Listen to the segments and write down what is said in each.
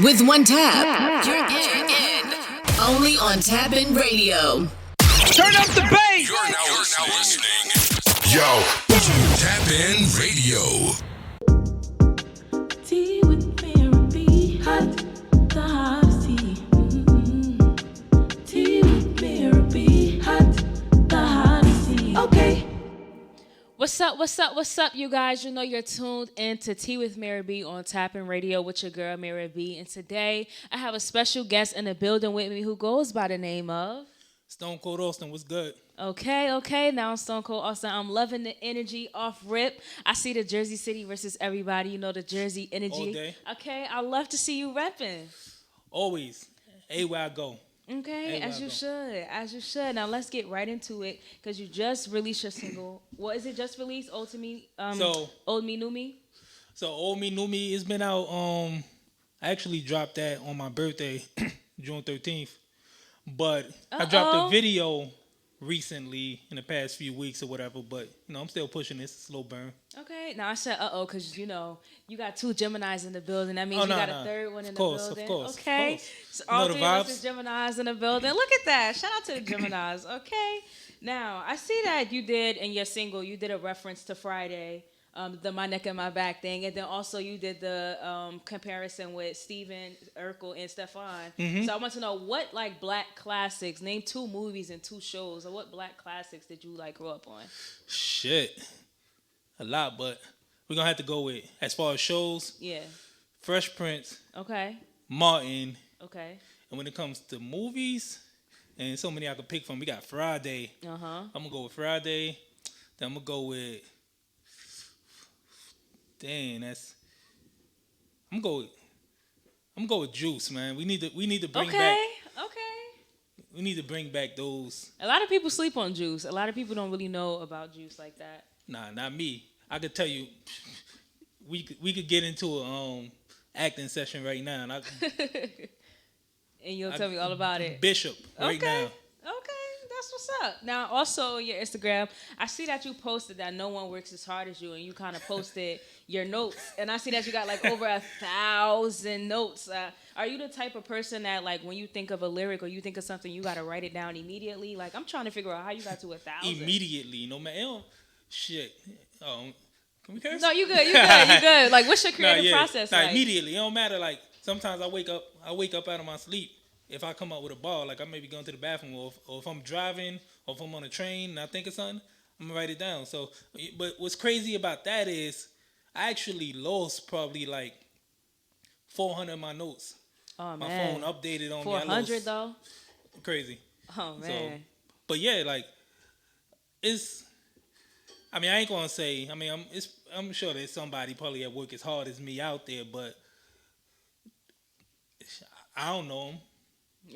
With one tap, you're in. Only on Tap In Radio. Turn up the bass. You're now listening. Yo, Tap In Radio. Tea with Mira be hot, the hottest tea. Tea with Mira be hot, the hottest tea. Okay. What's up, you guys? You know you're tuned in to Tea with Mira B on Tapping Radio with your girl, Mira B. And today, I have a special guest in the building with me who goes by the name of... Stone Cold Austin, what's good? Okay. Now I'm Stone Cold Austin. I'm loving the energy off rip. I see the Jersey City versus everybody. You know, the Jersey energy. All day. Okay, I love to see you repping. Always. Everywhere I go. Okay, as you should. Now let's get right into it because you just released your single. What is it? Just released? Old Me, New Me. So Old Me, New Me, it's been out. I actually dropped that on my birthday, June 13th. But I dropped a video recently in the past few weeks or whatever. But I'm still pushing this slow burn. Okay. Now I said because you got two Geminis in the building. That means you got a third one in the building. Of course. Okay. So all three of us is Geminis in the building. Look at that. Shout out to the Geminis. Okay. Now I see that you did in your single. You did a reference to Friday. The My Neck and My Back thing, and then also you did the comparison with Steven Urkel and Stefan. Mm-hmm. So I want to know what black classics. Name 2 movies and 2 shows, or what black classics did you grow up on? Shit, a lot, but we're gonna have to go with as far as shows. Yeah, Fresh Prince. Okay. Martin. Okay. And when it comes to movies, and so many I could pick from, we got Friday. I'm gonna go with Friday. Then I'm gonna go with. Dang, I'm going with Juice, man. We need to bring back. Okay. We need to bring back those. A lot of people sleep on Juice. A lot of people don't really know about Juice like that. Nah, not me. I could tell you, we could get into a acting session right now, and and you'll tell me all about it. Bishop right now. Okay. That's what's up. Now, also on your Instagram, I see that you posted that no one works as hard as you, and you kind of posted your notes. And I see that you got over 1,000 notes. Are you the type of person that when you think of a lyric or you think of something, you got to write it down immediately? I'm trying to figure out how you got to 1,000. Immediately, no matter. Shit. Can we curse? No, you good. You good. What's your creative process like? Immediately. It don't matter. Sometimes I wake up out of my sleep. If I come up with a ball, I may be going to the bathroom, or if I'm driving, or if I'm on a train and I think of something, I'm going to write it down. So, but what's crazy about that is I actually lost probably 400 of my notes. Oh, man. My phone updated on 400 though? Crazy. Oh, man. So, but yeah, it's, I ain't going to say, I'm sure there's somebody probably at work as hard as me out there, but I don't know them.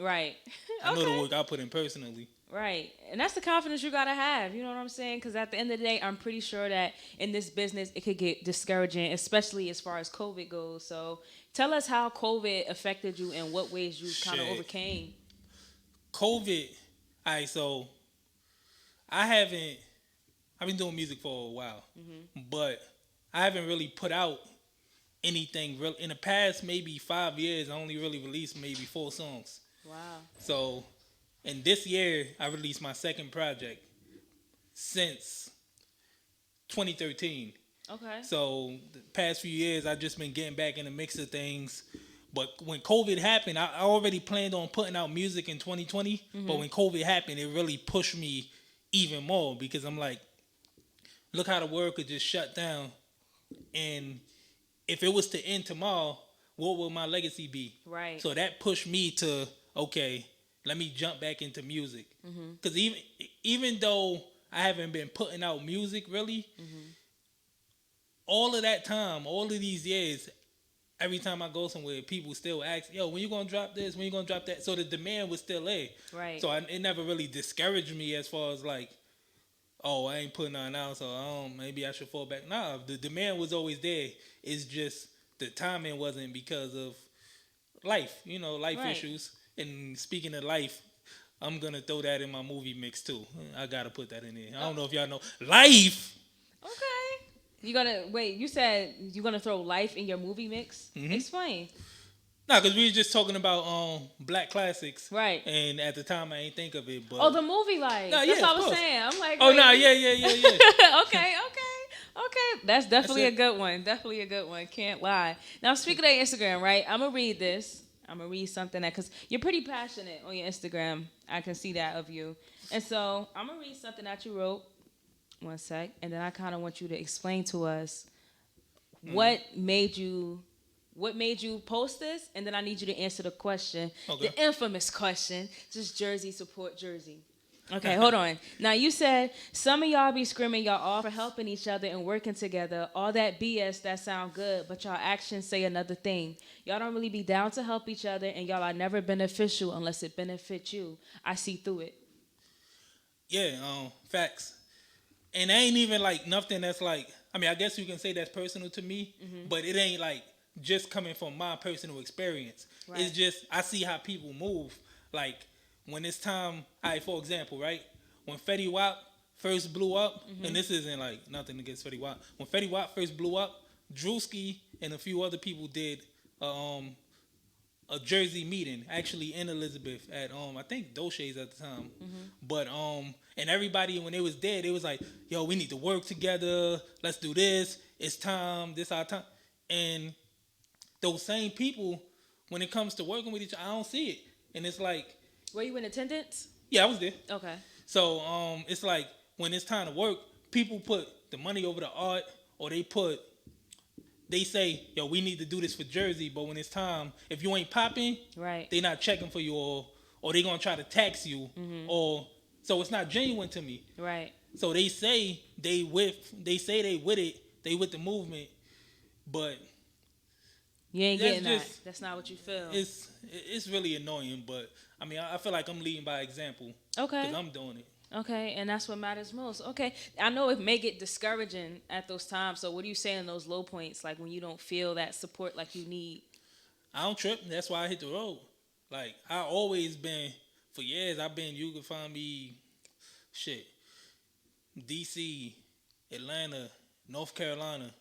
Right. I know the work I put in personally. Right. And that's the confidence you got to have. You know what I'm saying? Because at the end of the day, I'm pretty sure that in this business, it could get discouraging, especially as far as COVID goes. So tell us how COVID affected you and what ways you kind of overcame. COVID. All right. So I've been doing music for a while, but I haven't really put out anything real. In the past maybe 5 years, I only really released maybe 4 songs. Wow. So, and this year, I released my second project since 2013. Okay. So, the past few years, I've just been getting back in the mix of things. But when COVID happened, I already planned on putting out music in 2020. But when COVID happened, it really pushed me even more because I'm look how the world could just shut down. And if it was to end tomorrow, what will my legacy be? Right. So that pushed me to, okay, let me jump back into music. Because even though I haven't been putting out music really, all of that time, all of these years, every time I go somewhere, people still ask, yo, when you going to drop this? When you going to drop that? So the demand was still there. Right. So it never really discouraged me as far as I ain't putting nothing out, so maybe I should fall back. Nah, the demand was always there. It's just the timing wasn't because of life, life issues. And speaking of life, I'm going to throw that in my movie mix too. I got to put that in there. I don't know if y'all know. Life! Okay. You said you're going to throw life in your movie mix? Explain. No, because we were just talking about black classics, right? And at the time, I ain't think of it, but the movie life. Nah, that's what I was saying. I'm like, oh no, yeah. Okay. That's definitely a good one. Definitely a good one. Can't lie. Now, speaking of Instagram, right? I'm gonna read this. I'm gonna read something because you're pretty passionate on your Instagram. I can see that of you, and so I'm gonna read something that you wrote. One sec, and then I kind of want you to explain to us what made you post this, and then I need you to answer the question, the infamous question. Just Jersey support Jersey. Okay, hold on. Now you said some of y'all be screaming y'all all for helping each other and working together. All that BS that sound good, but y'all actions say another thing. Y'all don't really be down to help each other, and y'all are never beneficial unless it benefits you. I see through it. Yeah, facts. And ain't even like nothing that's like, I mean, I guess you can say that's personal to me, but it ain't like just coming from my personal experience. Right. It's just, I see how people move. Like, when it's time, for example, right? When Fetty Wap first blew up, and this isn't like nothing against Fetty Wap. When Fetty Wap first blew up, Drewski and a few other people did a Jersey meeting, actually in Elizabeth at I think Dolce's at the time. But and everybody when they was there, they was like, yo, we need to work together, let's do this, it's time, this our time. And those same people, when it comes to working with each other, I don't see it. And it's like, were you in attendance? Yeah, I was there. Okay. So it's like when it's time to work, people put the money over the art, or they say, yo, we need to do this for Jersey, but when it's time, if you ain't popping, right, they not checking for you, or they gonna try to tax you, or so it's not genuine to me. Right. So they say they with it, they with the movement, but you ain't getting that. That's not what you feel. It's really annoying, but I mean, I feel like I'm leading by example. Okay. Because I'm doing it. Okay, and that's what matters most. Okay, I know it may get discouraging at those times. So what do you say in those low points, like when you don't feel that support like you need? I don't trip. That's why I hit the road. Like, I always been, for years, you can find me, DC, Atlanta, North Carolina.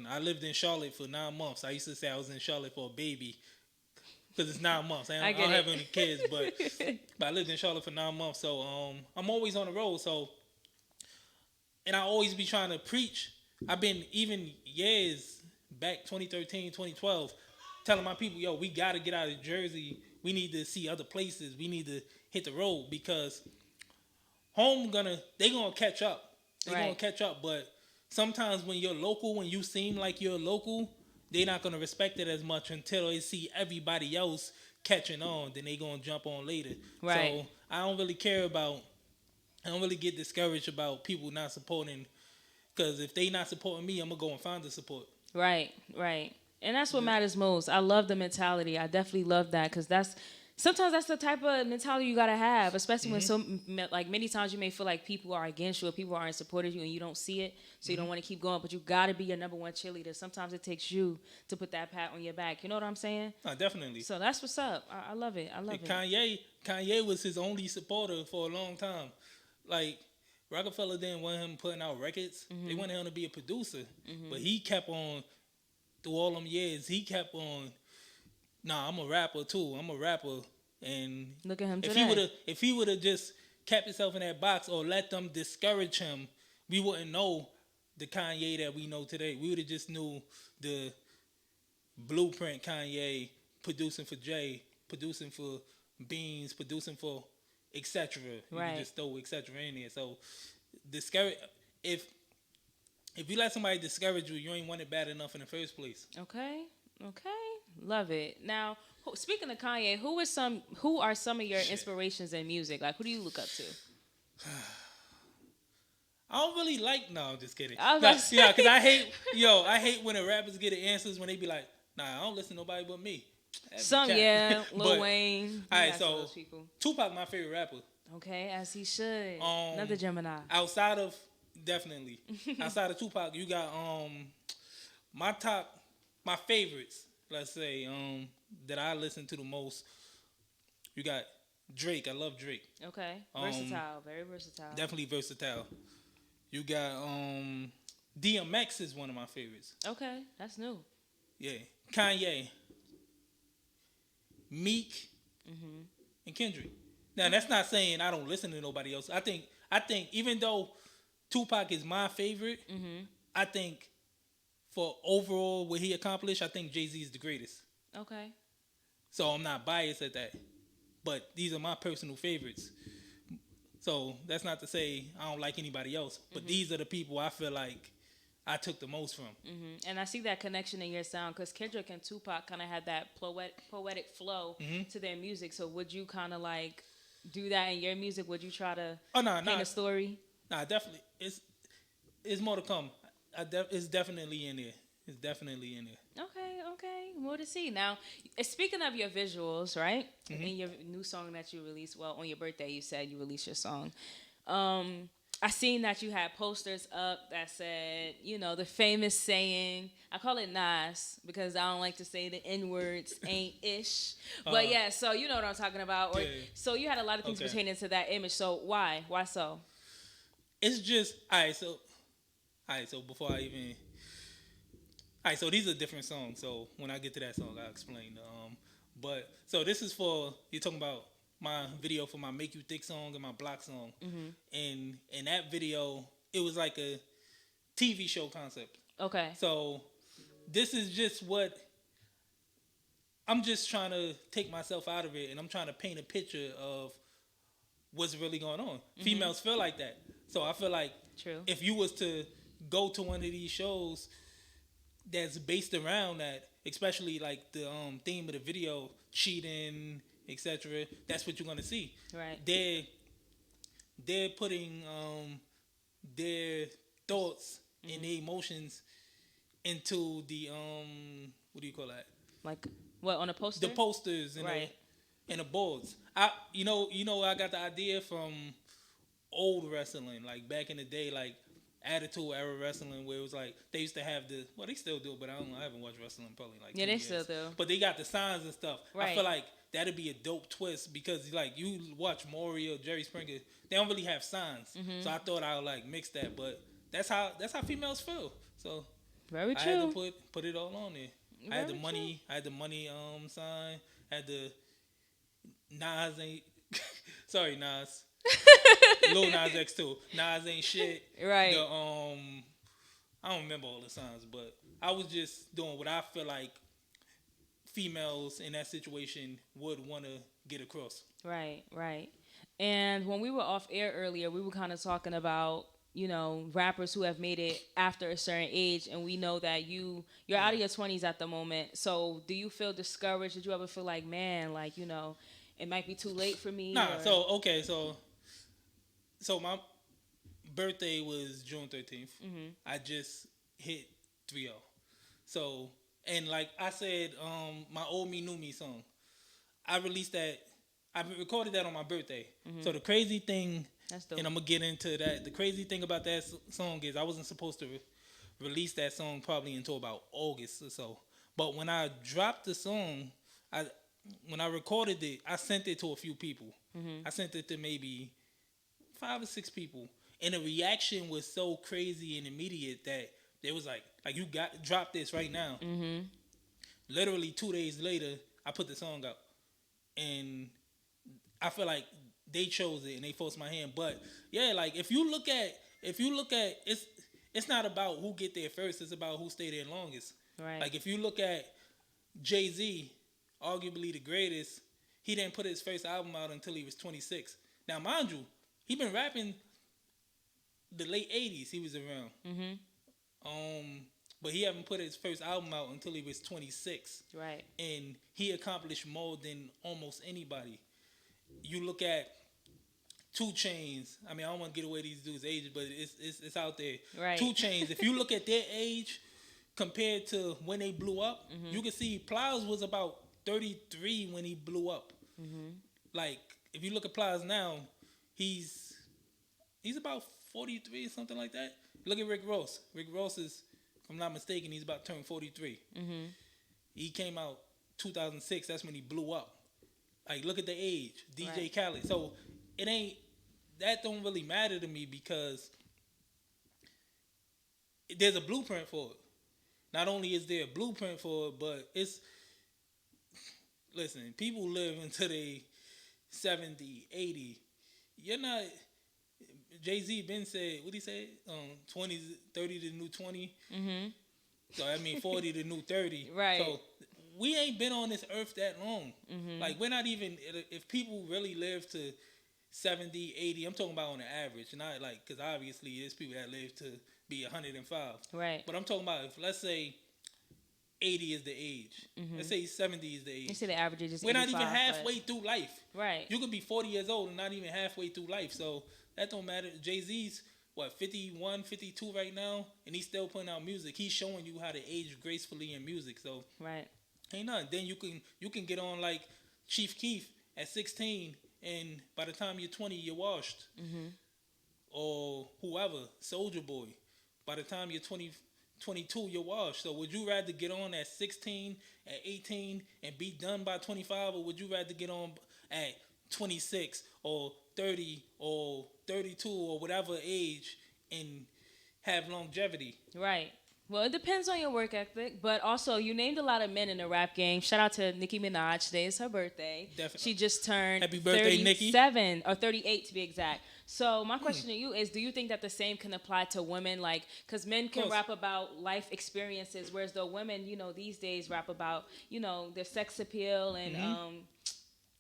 I lived in Charlotte for 9 months. I used to say I was in Charlotte for a baby. Because it's 9 months. I don't have any kids, but I lived in Charlotte for 9 months. So I'm always on the road. So, and I always be trying to preach. I've been even years back, 2013, 2012, telling my people, yo, we got to get out of Jersey. We need to see other places. We need to hit the road because they gonna catch up. Gonna catch up. But sometimes when you're local, when you seem like you're local, they're not going to respect it as much until they see everybody else catching on. Then they going to jump on later. Right. So I don't really get discouraged about people not supporting. Because if they not supporting me, I'm going to go and find the support. Right. And that's what matters most. I love the mentality. I definitely love that because sometimes that's the type of mentality you gotta have, especially when many times you may feel like people are against you or people aren't supporting you and you don't see it, so you don't want to keep going. But you gotta be your number one cheerleader. Sometimes it takes you to put that pat on your back. You know what I'm saying? Definitely. So that's what's up. I love it. Kanye was his only supporter for a long time. Like, Rockefeller didn't want him putting out records. They wanted him to be a producer, but he kept on through all them years. He kept on. Nah, I'm a rapper too. I'm a rapper, and look at him today. If he would have just kept himself in that box or let them discourage him, we wouldn't know the Kanye that we know today. We would have just knew the blueprint Kanye, producing for Jay, producing for Beans, producing for etc. Right. You can just throw etc. in there. So if you let somebody discourage you, you ain't want it bad enough in the first place. Okay. Love it. Now, speaking of Kanye, who are some of your inspirations in music? Like, who do you look up to? I don't really I'm just kidding. Because I hate when the rappers get the answers when they be like, nah, I don't listen to nobody but me. Lil Wayne. All right, so Tupac, my favorite rapper. Okay, as he should. Another Gemini. Outside of Tupac, you got my favorites, let's say, that I listen to the most. You got Drake. I love Drake. Okay. Versatile. Very versatile. Definitely versatile. You got DMX is one of my favorites. Okay. That's new. Yeah, Kanye, Meek, and Kendrick. Now that's not saying I don't listen to nobody else. I think even though Tupac is my favorite, I think for overall what he accomplished, I think Jay-Z is the greatest. Okay. So I'm not biased at that. But these are my personal favorites. So that's not to say I don't like anybody else. But these are the people I feel like I took the most from. And I see that connection in your sound because Kendrick and Tupac kind of had that poetic flow to their music. So would you kind of like do that in your music? Would you try to paint a story? Nah, definitely. It's more to come. It's definitely in there. It's definitely in there. Okay. More to see. Now, speaking of your visuals, right? In your new song that you released, well, on your birthday, you said you released your song. I seen that you had posters up that said, the famous saying. I call it Nas because I don't like to say the N-words, ain't-ish. But yeah, so you know what I'm talking about. So you had a lot of things pertaining to that image. So why? Why so? It's just, all right, so before I even... All right, so these are different songs. So when I get to that song, I'll explain. But so this is for, you're talking about my video for my Make You Thick song and my Block song. And in that video, it was like a TV show concept. Okay. So this is just what, I'm just trying to take myself out of it and I'm trying to paint a picture of what's really going on. Females feel like that. So I feel like if you was to go to one of these shows that's based around that, especially like the theme of the video, cheating, etc., that's what you're gonna see. Right. They're putting their thoughts and their emotions into the what do you call that? Like what, on a poster? The posters and the boards. I got the idea from old wrestling, like back in the day, like Attitude Era wrestling, where it was like they used to have they still do, but I haven't watched wrestling probably like 2 years. Still do. But they got the signs and stuff. Right. I feel like that'd be a dope twist because like you watch Maury or Jerry Springer, they don't really have signs. So I thought I would like mix that, but that's how females feel. So very true. I had to put it all on there. I had the money sign. I had the Nas ain't sorry Nas. Lil Nas X too. Nas ain't shit. Right. I don't remember all the signs, but I was just doing what I feel like females in that situation would want to get across. Right. And when we were off air earlier, we were kind of talking about, rappers who have made it after a certain age, and we know that you're out of your 20s at the moment. So do you feel discouraged? Did you ever feel like, man, like, it might be too late for me? Nah, so my birthday was June 13th. I just hit 3-0. So, and like I said, my Old Me, New Me song, I released that, I recorded that on my birthday. So the crazy thing, and I'm going to get into that, the crazy thing about that song is I wasn't supposed to release that song probably until about August or so. But when I dropped the song, when I recorded it, I sent it to a few people. I sent it to maybe 5 or 6 people, and the reaction was so crazy and immediate that they was like you drop this right now. Literally 2 days later, I put the song out, and I feel like they chose it and they forced my hand. But yeah, like if you look at it's not about who get there first; it's about who stay there longest. Right. Like if you look at Jay-Z, arguably the greatest, he didn't put his first album out until he was 26. Now, mind you, he been rapping the late 80s. He was around. But he haven't put his first album out until he was 26. Right. And he accomplished more than almost anybody. You look at 2 Chainz. I mean, I don't want to get away these dudes' age, but it's out there. Right. 2 Chainz. If you look at their age compared to when they blew up, you can see Plies was about 33 when he blew up. Like if you look at Plies now, he's about 43 or something like that. Look at Rick Ross. Rick Ross is, if I'm not mistaken, he's about to turn 43. He came out 2006. That's when he blew up. Like, look at the age. DJ Khaled. So that don't really matter to me because there's a blueprint for it. not only is there a blueprint for it, but it's, listen, people live until they 70, 80. You're not, Jay-Z been said, what he say? 20, 30 the new 20. Mm-hmm. So, I mean, 40 the new 30. Right. So, we ain't been on this earth that long. Mm-hmm. Like, we're not even, if people really live to 70, 80, I'm talking about on the average, not like, because obviously there's people that live to be 105. Right. But I'm talking about if, let's say, 80 is the age. Mm-hmm. Let's say 70 is the age. You say the average age is We're 85, not even halfway through life. Right. You could be 40 years old and not even halfway through life. So that don't matter. Jay-Z's, 51, 52 right now, and he's still putting out music. He's showing you how to age gracefully in music. So right. Ain't nothing. Then you can get on like Chief Keef at 16, and by the time you're 20, you're washed. Mm-hmm. Or whoever, Soulja Boy. By the time you're 22, you're washed. So would you rather get on at 16, at 18, and be done by 25, or would you rather get on at 26 or 30 or 32 or whatever age and have longevity? Right. Well, it depends on your work ethic, but also you named a lot of men in the rap game. Shout out to Nicki Minaj. Today is her birthday. Definitely. She just turned Happy birthday, 37 Nicki. Or 38 to be exact. So my question to you is, do you think that the same can apply to women? Like, because men can rap about life experiences, whereas the women, these days rap about, their sex appeal and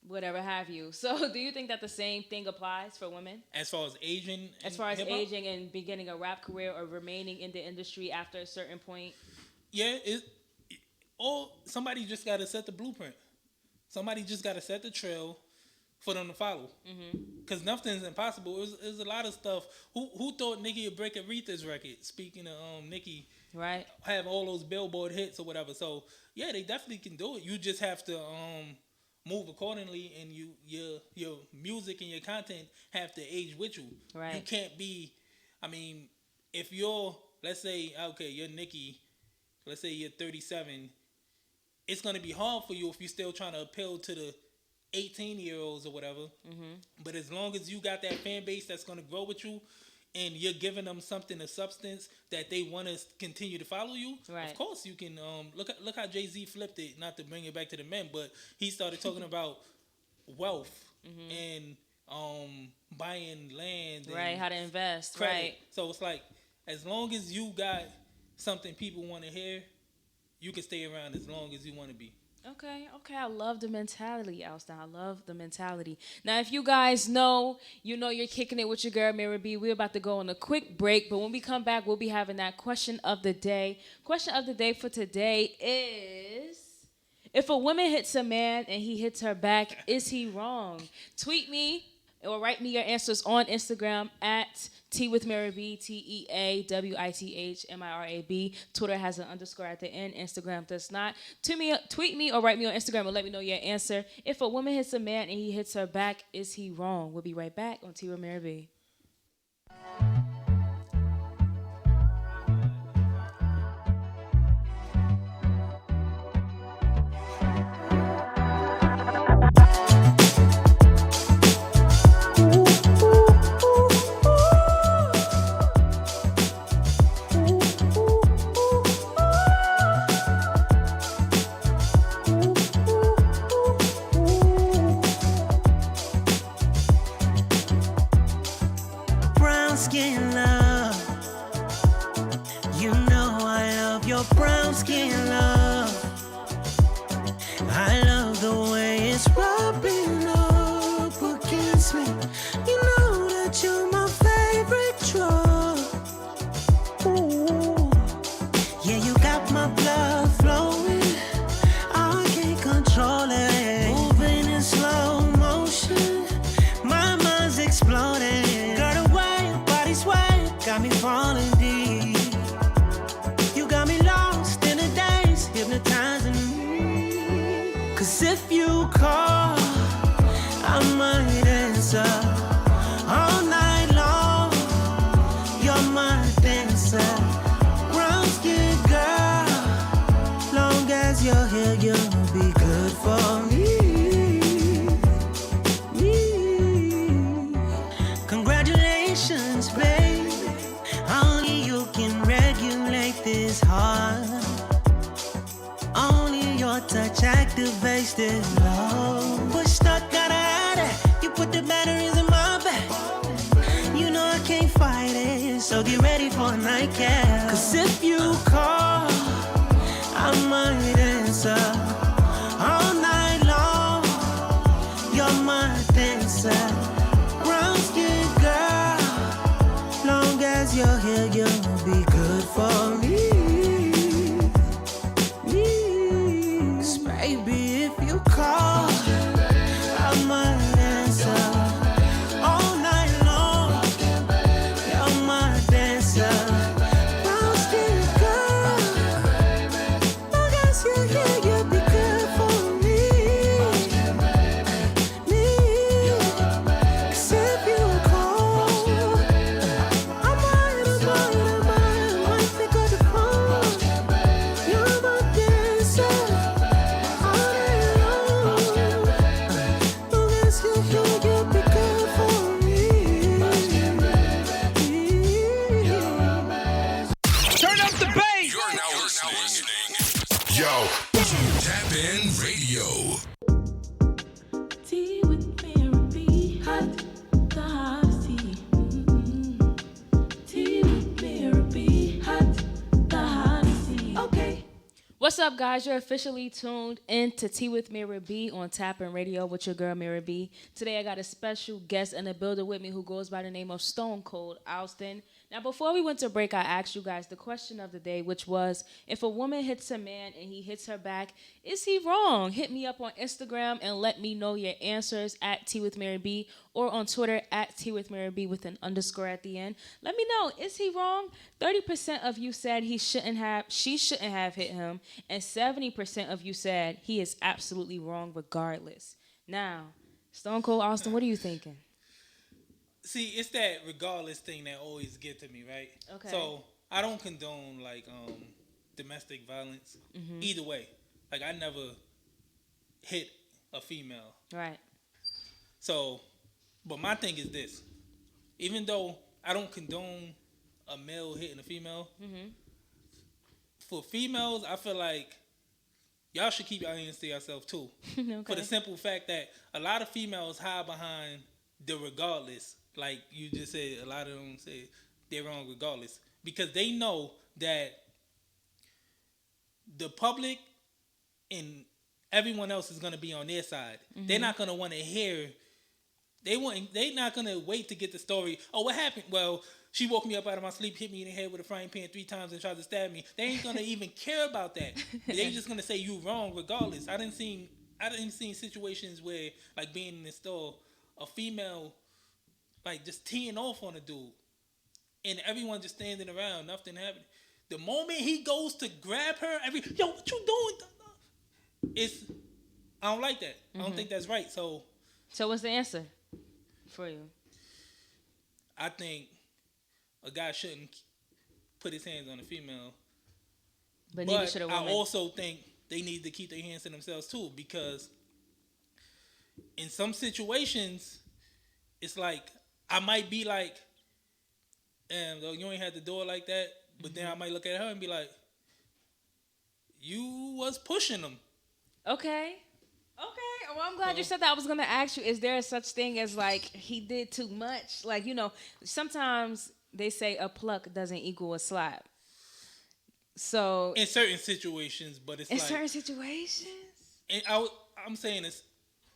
whatever have you. So do you think that the same thing applies for women? As far as aging? As far as aging and beginning a rap career or remaining in the industry after a certain point? Yeah, or somebody just got to set the blueprint. Somebody just got to set the trail for them to follow. Because nothing's impossible. There's a lot of stuff. Who thought Nicki would break Aretha's record? Speaking of Nicki, right, have all those Billboard hits or whatever. So, yeah, they definitely can do it. You just have to... move accordingly, and your music and your content have to age with you. Right. You can't be, if you're, let's say, okay, you're Nicki, let's say you're 37, it's going to be hard for you if you're still trying to appeal to the 18-year-olds or whatever. Mm-hmm. But as long as you got that fan base that's going to grow with you, and you're giving them something of substance that they want to continue to follow you, right. Of course you can. Look how Jay-Z flipped it, not to bring it back to the men, but he started talking about wealth and buying land. Right, how to invest, credit. Right. So it's like, as long as you got something people want to hear, you can stay around as long as you want to be. Okay, I love the mentality, Alston. I love the mentality. Now, if you guys know, you're kicking it with your girl, Mira B. We're about to go on a quick break, but when we come back, we'll be having that question of the day. Question of the day for today is, if a woman hits a man and he hits her back, is he wrong? Tweet me or write me your answers on Instagram at T with Mira B, TEAWITHMIRAB. Twitter has an underscore at the end. Instagram does not. Tweet me or write me on Instagram and let me know your answer. If a woman hits a man and he hits her back, is he wrong? We'll be right back on T with Mira B. Skin love, you know I love your brown skin love. I love the way it's rubbing up against me. You know that you're my favorite drug. Ooh. Yeah, you got my blood flowing, I can't control it. Moving in slow motion, my mind's exploding. Got me falling deep. You got me lost in the days, hypnotizing me. 'Cause if you call, I might answer. All night long, you're my dancer. Brown skin girl, long as you're here, you'll be good for me. Congratulations, babe. Only you can regulate this heart. wasted love. Push start, gotta have that. You put the batteries in my back. You know I can't fight it, so get ready for a nightcap. Cause if you call, I might answer. All night long, you're my dancer. Brown skin girl, long as you're here, you'll be good for me. Baby, if you call, I might answer. All night long, you're my dancer. Brown skin girl, long as you're here, you'll be good for me. Cause if you call, I might pick up the phone. You're my dancer. Yo, Tap In Radio. Tea with Mira be hot, the hottest tea. Tea with Mira be hot, the hottest tea. Okay. What's up, guys? You're officially tuned in to Tea with Mira B on Tap In Radio with your girl, Mira B. Today, I got a special guest in the building with me who goes by the name of Stone Cold Alston. Now, before we went to break, I asked you guys the question of the day, which was, if a woman hits a man and he hits her back, is he wrong? Hit me up on Instagram and let me know your answers at Tea with Mary B or on Twitter at Tea with Mary B with an underscore at the end. Let me know, is he wrong? 30% of you said she shouldn't have hit him, and 70% of you said he is absolutely wrong regardless. Now, Stone Cold Austin, what are you thinking? See, it's that regardless thing that always get to me, right? Okay. So I don't condone like domestic violence either way. Like I never hit a female. Right. So, but my thing is this: even though I don't condone a male hitting a female, for females, I feel like y'all should keep your hands to yourself too. Okay. For the simple fact that a lot of females hide behind the regardless. Like you just said, a lot of them say they're wrong regardless. Because they know that the public and everyone else is going to be on their side. They're not going to want to hear. They're not going to wait to get the story. Oh, what happened? Well, she woke me up out of my sleep, hit me in the head with a frying pan 3 times and tried to stab me. They ain't going to even care about that. They just going to say you wrong regardless. I didn't see situations where, like being in the store, a female like just teeing off on a dude, and everyone just standing around, nothing happening. The moment he goes to grab her, yo, what you doing? I don't like that. I don't think that's right. So what's the answer for you? I think a guy shouldn't put his hands on a female, but neither should a woman. I also think they need to keep their hands to themselves too, because in some situations, it's like I might be like, damn, though, you ain't had the door like that. But then I might look at her and be like, you was pushing them. Okay. Well, I'm glad you said that. I was going to ask you, is there a such thing as like he did too much? Like, you know, sometimes they say a pluck doesn't equal a slap. So in certain situations, but it's in like certain situations. And I'm saying it's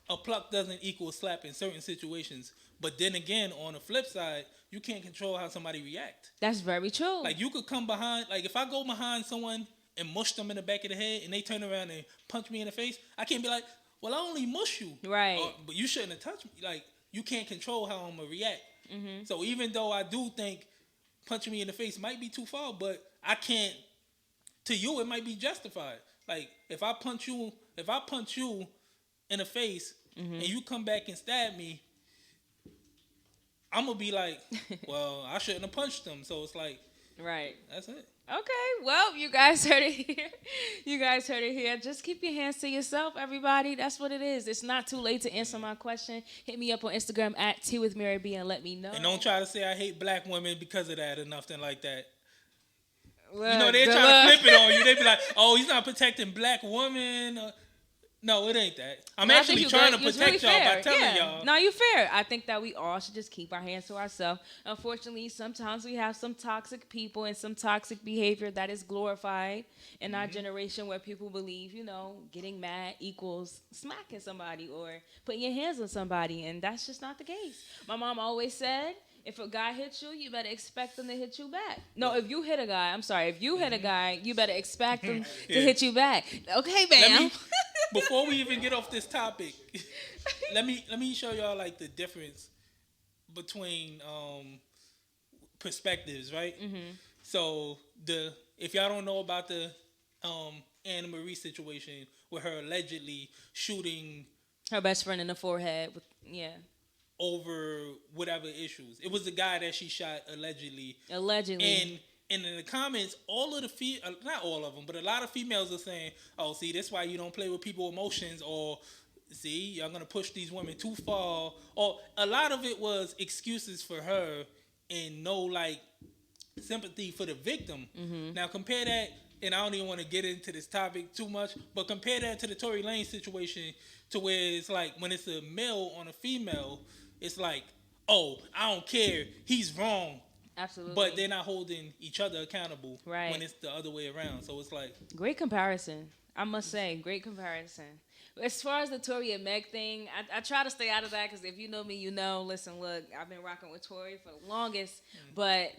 a pluck doesn't equal a slap in certain situations. But then again, on the flip side, you can't control how somebody react. That's very true. Like you could come behind, like if I go behind someone and mush them in the back of the head and they turn around and punch me in the face, I can't be like, well, I only mush you. Right. But you shouldn't have touched me. Like you can't control how I'm going to react. So even though I do think punching me in the face might be too far, but I can't, to you, it might be justified. Like if I punch you in the face and you come back and stab me, I'm going to be like, well, I shouldn't have punched them. So it's like, right. That's it. Okay, well, you guys heard it here. Just keep your hands to yourself, everybody. That's what it is. It's not too late to answer my question. Hit me up on Instagram at Tea with Mary B and let me know. And don't try to say I hate black women because of that or nothing like that. Look, you know, they try to flip it on you. They be like, oh, he's not protecting black women. No, it ain't that. I'm actually trying to protect y'all by telling y'all. No, you fair. I think that we all should just keep our hands to ourselves. Unfortunately, sometimes we have some toxic people and some toxic behavior that is glorified in our generation, where people believe, getting mad equals smacking somebody or putting your hands on somebody, and that's just not the case. My mom always said, if a guy hits you, you better expect him to hit you back. No, if you hit a guy, you better expect him to hit you back. Okay, ma'am. Before we even get off this topic, let me show y'all like the difference between perspectives, right? Mm-hmm. So if y'all don't know about the Anna Marie situation with her allegedly shooting her best friend in the forehead, over whatever issues. It was the guy that she shot allegedly. And in the comments, all of the not all of them, but a lot of females are saying, "Oh, see, that's why you don't play with people's emotions," or "See, y'all gonna push these women too far." Or a lot of it was excuses for her and no like sympathy for the victim. Mm-hmm. Now compare that, and I don't even want to get into this topic too much, but compare that to the Tory Lanez situation, to where it's like when it's a male on a female, it's like, oh, I don't care, he's wrong. Absolutely. But they're not holding each other accountable when it's the other way around. So it's like... Great comparison. I must say, great comparison. As far as the Tory and Meg thing, I try to stay out of that because if you know me, you know, listen, look, I've been rocking with Tory for the longest, but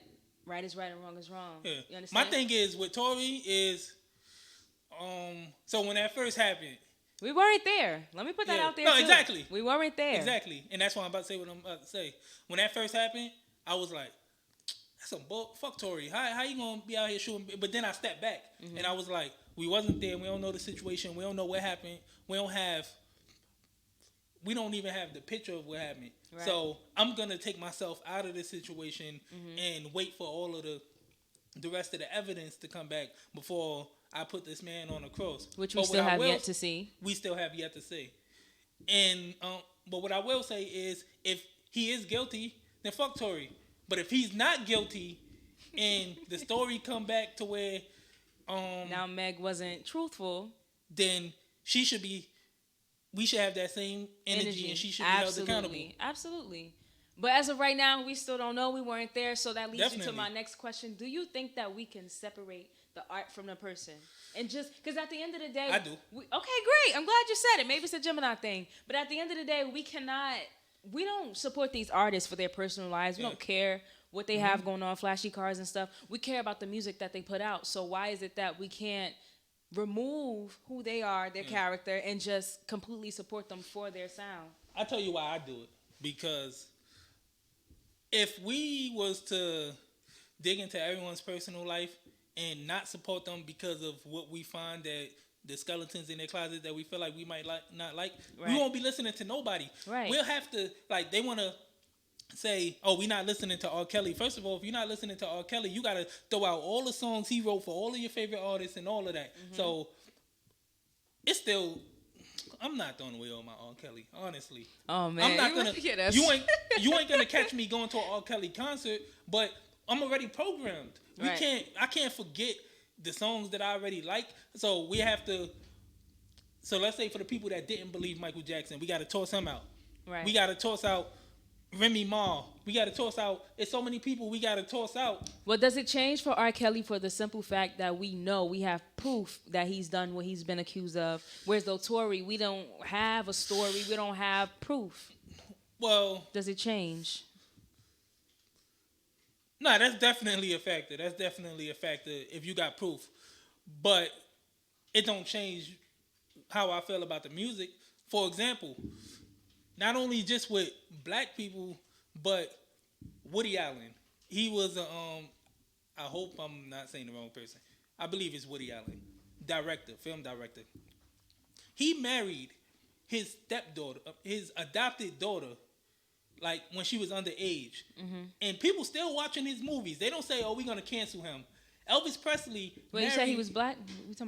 right is right and wrong is wrong. Yeah. You understand? My thing is with Tory is, so when that first happened, we weren't there. Let me put that out there. No, exactly. We weren't there. Exactly. And that's why I'm about to say what I'm about to say. When that first happened, I was like, that's some bull. Fuck Tory. How you gonna be out here shooting? But then I stepped back and I was like, we wasn't there. We don't know the situation. We don't know what happened. We don't even have the picture of what happened. Right. So I'm gonna take myself out of this situation and wait for all of the rest of the evidence to come back before I put this man on a cross. Which we still have yet to see. We still have yet to see. And but what I will say is, if he is guilty, then fuck Tory. But if he's not guilty, and the story come back to where now Meg wasn't truthful, then we should have that same energy. And she should be held accountable. Absolutely. But as of right now, we still don't know. We weren't there. So that leads you to my next question. Do you think that we can separate the art from the person? And just because at the end of the day, I do. Okay, great. I'm glad you said it. Maybe it's a Gemini thing. But at the end of the day, we don't support these artists for their personal lives. We don't care what they have going on, flashy cars and stuff. We care about the music that they put out. So why is it that we can't remove who they are, their character, and just completely support them for their sound? I'll tell you why I do it. Because if we was to dig into everyone's personal life and not support them because of what we find that the skeletons in their closet that we feel like we might not like, we won't be listening to nobody. Right. We'll have to, like, they want to say, oh, we're not listening to R. Kelly. First of all, if you're not listening to R. Kelly, you got to throw out all the songs he wrote for all of your favorite artists and all of that. So it's still... I'm not throwing away all my R. Kelly, honestly. Oh man, I'm not gonna. You ain't gonna catch me going to an R. Kelly concert, but I'm already programmed. I can't forget the songs that I already like. So we have to. So let's say for the people that didn't believe Michael Jackson, we got to toss him out. Right. We got to toss out Remy Ma. We got to toss out. It's so many people we got to toss out. Well, does it change for R. Kelly for the simple fact that we know we have proof that he's done what he's been accused of? Whereas though Tory, we don't have a story. We don't have proof. Well, does it change? No, that's definitely a factor. That's definitely a factor if you got proof. But it don't change how I feel about the music. For example, not only just with black people, but Woody Allen. He was I hope I'm not saying the wrong person. I believe it's Woody Allen. Film director. He married his stepdaughter, his adopted daughter, like when she was underage. And people still watching his movies. They don't say, oh, we're going to cancel him. Elvis Presley you said he was black?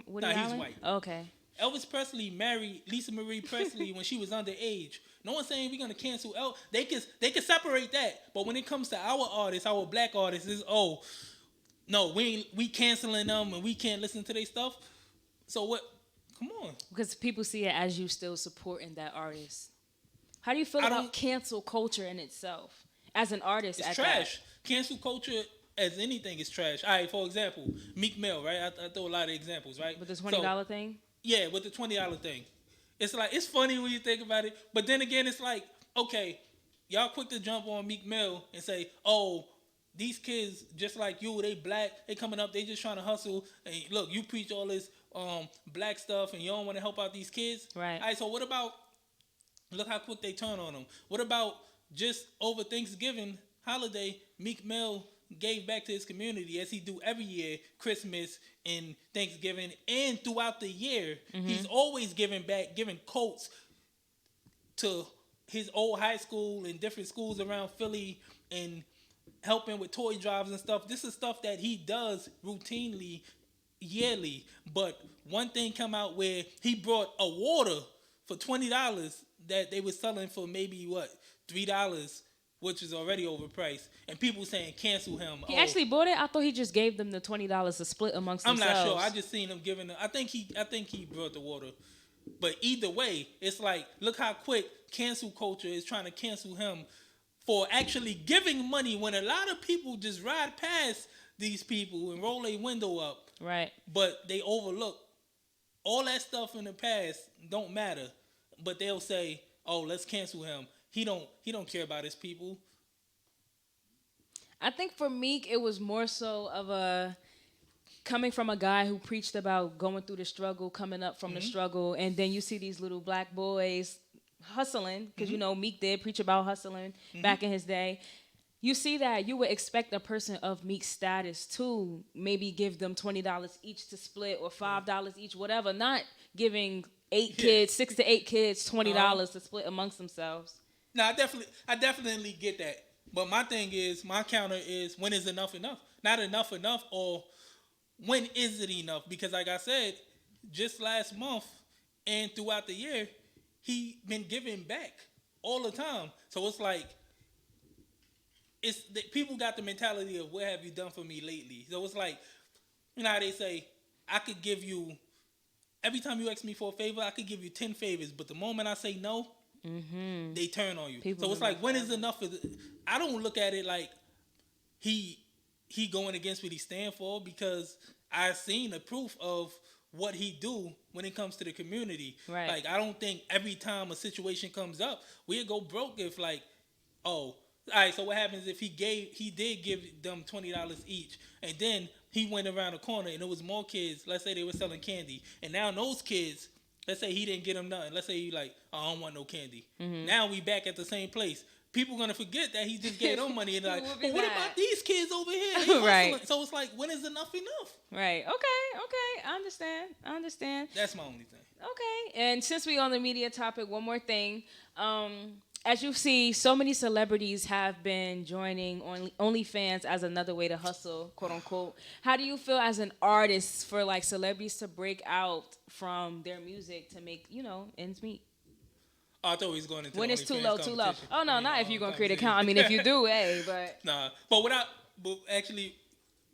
Woody Allen? He's white. Oh, okay. Elvis Presley married Lisa Marie Presley when she was underage. No one's saying we're gonna cancel They can separate that, but when it comes to our artists, our black artists, is we canceling them and we can't listen to their stuff. So what? Come on. Because people see it as you still supporting that artist. How do you feel about cancel culture in itself as an artist? It's trash. Cancel culture as anything is trash. All right, for example, Meek Mill, right? I throw a lot of examples, right? With the $20 thing? Yeah, with the $20 thing. It's like, it's funny when you think about it, but then again, it's like, okay, y'all quick to jump on Meek Mill and say, oh, these kids, just like you, they black, they coming up, they just trying to hustle. And look, you preach all this black stuff and you don't want to help out these kids. Right. All right, so what about, look how quick they turn on them. What about just over Thanksgiving holiday, Meek Mill gave back to his community as he do every year, Christmas and Thanksgiving, and throughout the year. Mm-hmm. He's always giving back, giving coats to his old high school and different schools around Philly and helping with toy drives and stuff. This is stuff that he does routinely, yearly. But one thing come out where he brought a water for $20 that they were selling for maybe $3, which is already overpriced, and people saying cancel him. He actually bought it. I thought he just gave them the $20 to split amongst themselves. I'm not sure. I just seen him giving. I think he brought the water. But either way, it's like, look how quick cancel culture is trying to cancel him for actually giving money when a lot of people just ride past these people and roll their window up. Right. But they overlook all that stuff in the past don't matter. But they'll say, oh, let's cancel him. He don't care about his people. I think for Meek, it was more so of a coming from a guy who preached about going through the struggle, coming up from the struggle, and then you see these little black boys hustling, because you know Meek did preach about hustling back in his day. You see that, you would expect a person of Meek's status to maybe give them $20 each to split, or $5 each, whatever, not giving 6 to 8 kids $20 to split amongst themselves. No, I definitely get that. But my counter is, when is enough enough? Not enough, or when is it enough? Because like I said, just last month and throughout the year, he been giving back all the time. So it's like, people got the mentality of, what have you done for me lately? So it's like, you know how they say, I could give you, every time you ask me for a favor, I could give you 10 favors, but the moment I say no, they turn on you. So it's like, when is enough? I don't look at it like he going against what he stand for, because I've seen the proof of what he do when it comes to the community. Right. Like, I don't think every time a situation comes up, we'll go broke if like, oh, all right, so what happens if he did give them $20 each, and then he went around the corner and there was more kids, let's say they were selling candy, and now those kids, let's say he didn't get them nothing. Let's say he like, oh, I don't want no candy. Now we back at the same place. People going to forget that he just gave them money and like, but what about these kids over here? They right. So it's like, when is enough enough? Right. Okay. I understand. That's my only thing. Okay. And since we on the media topic, one more thing. As you see, so many celebrities have been joining OnlyFans as another way to hustle, quote unquote. How do you feel as an artist for like celebrities to break out from their music to make, ends meet? I thought he was going into when it's too low. Oh no, not if you're gonna create an account. I mean, if you do, but nah. But actually,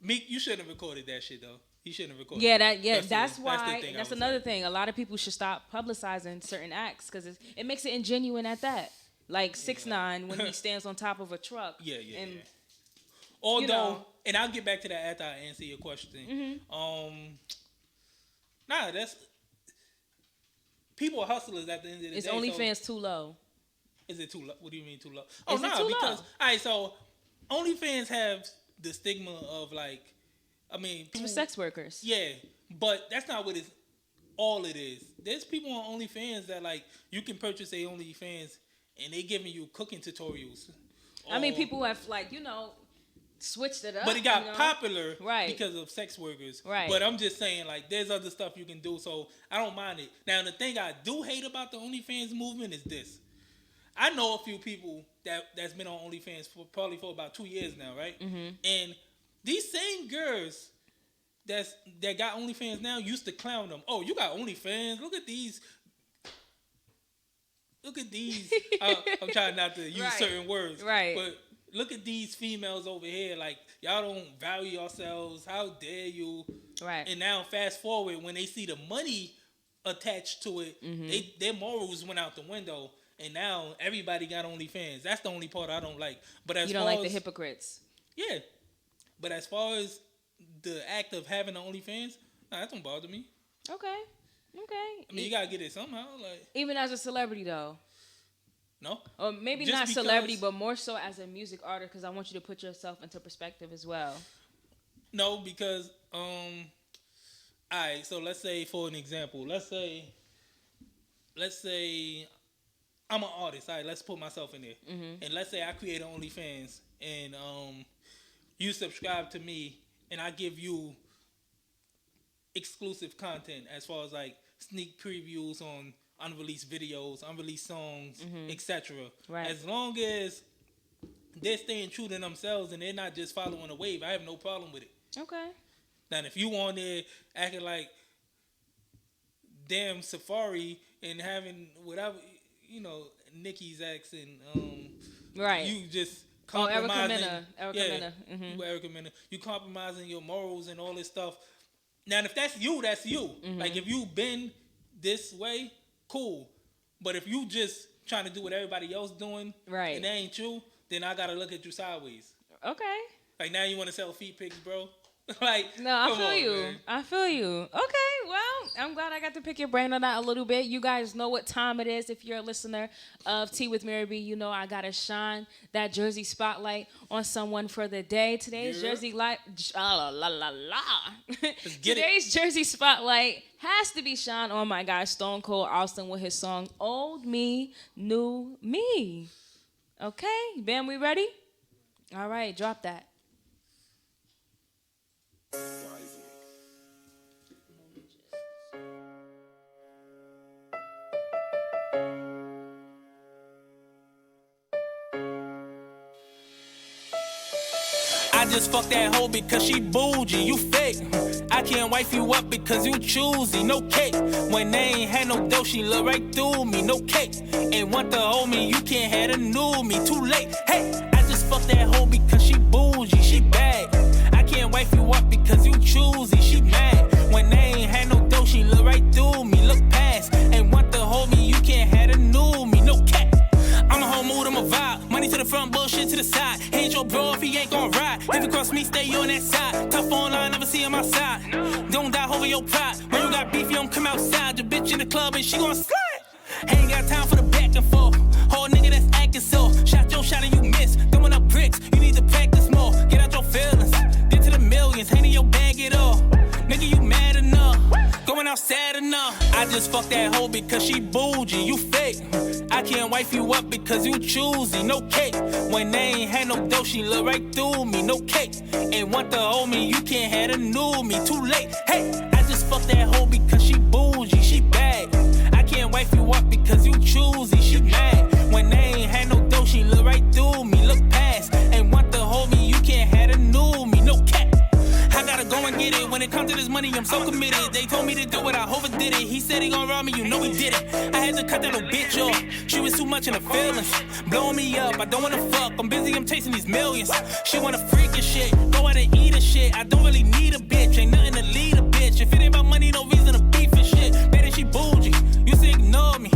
Meek, you shouldn't have recorded that shit though. He shouldn't have recorded. Yeah, that's why. That's another thing. A lot of people should stop publicizing certain acts because it makes it ingenuine at that. Like 6ix9ine when he stands on top of a truck. Yeah. Although, and I'll get back to that after I answer your question. That's people are hustlers at the end of the day. Is OnlyFans too low? Is it too low? What do you mean too low? Oh no, because all right, so OnlyFans have the stigma of like, I mean, people, for sex workers. Yeah, but that's not what all it is. There's people on OnlyFans that like you can purchase a OnlyFans and they giving you cooking tutorials. I mean, people have like switched it up. But it got popular because of sex workers. Right. But I'm just saying, like, there's other stuff you can do, so I don't mind it. Now, the thing I do hate about the OnlyFans movement is this. I know a few people that's been on OnlyFans probably for about 2 years now, right? And these same girls that got OnlyFans now used to clown them. Oh, you got OnlyFans? Look at these. I'm trying not to use certain words. Right. But look at these females over here. Like, y'all don't value yourselves. How dare you? Right. And now fast forward, when they see the money attached to it. Their morals went out the window, and now everybody got OnlyFans. That's the only part I don't like. But as you don't like the hypocrites. Yeah, but as far as the act of having the OnlyFans, that don't bother me. Okay. I mean, you gotta get it somehow. Like, even as a celebrity, though. No. Or maybe just not celebrity, but more so as a music artist, because I want you to put yourself into perspective as well. No, because all right. So let's say, for an example, let's say I'm an artist. All right, let's put myself in there, and let's say I create an OnlyFans, and you subscribe to me, and I give you exclusive content as far as like sneak previews on unreleased videos, unreleased songs, etc. Right. As long as they're staying true to themselves and they're not just following a wave, I have no problem with it. Okay. Now, if you on there acting like damn Safari and having whatever, Nicki's ex and right, you just compromising. Erica Mena. You Erica Mena. You compromising your morals and all this stuff. Now, if that's you, that's you. Like, if you been this way, cool. But if you just trying to do what everybody else doing, right, and that ain't you, then I gotta look at you sideways. Okay. Like, now you want to sell feet pics, bro? Like, no, I feel you. Man. I feel you. Okay, well, I'm glad I got to pick your brain on that a little bit. You guys know what time it is. If you're a listener of Tea with Mira B, you know I gotta shine that Jersey spotlight on someone for the day. Today's Jersey light, Today's Jersey spotlight has to be shined on my guy Stone Cold Austin with his song "Old Me, New Me." Okay, Bam, we ready? All right, drop that. I just fucked that hoe because she bougie, you fake. I can't wife you up because you choosy, no cake. When they ain't had no dough, she look right through me, no cake. Ain't want to hold me, you can't have a new me, too late. Hey, I just fucked that hoe because she bougie, she bad. I can't wife you up because you choosy, she mad. When they ain't had no dough, she look right through me, look past. Ain't want to hold me, you can't have a new me, no cat. I'm a whole mood, I'm a vibe. Money to the front, bullshit to the side. Ain't your bro if he ain't gon' ride. If you cross me, stay on that side. Tough online, never see him outside. Don't die over your pride. When you got beef, you don't come outside. Your bitch in the club and she gon' slide. Ain't got time for the back and forth. Whole nigga that's acting so. Shot your shot and you miss. Throwing up bricks, you need to practice more. Get out your feelings. Get to the millions. Ain't in your bag at all. Nigga, you mad enough. Going out sad enough. I just fucked that hoe because she bougie, you fake. I can't wife you up because you choosy, no cake. When they ain't had no dough, she look right through me, no cake. Ain't want to hold me, you can't have a new me, too late. Hey, I just fucked that hoe because she bougie, she bad. I can't wife you up because you choosy, she mad. When they ain't had no dough, she look right through me, look past. Ain't want to hold me, you can't have a new me, no cat. I gotta go and get it. When it comes to this money, I'm so committed. They told me to do it, I overdid it. He said he gon' rob me, you know he did it. I had to cut that little bitch off. She was too much in her feelings. Blowing me up, I don't wanna fuck. I'm busy, I'm chasing these millions. She wanna freak and shit. Go out and eat and shit. I don't really need a bitch. Ain't nothing to lead a bitch. If it ain't about money, no reason to beef and shit. Better she bougie. You say ignore me.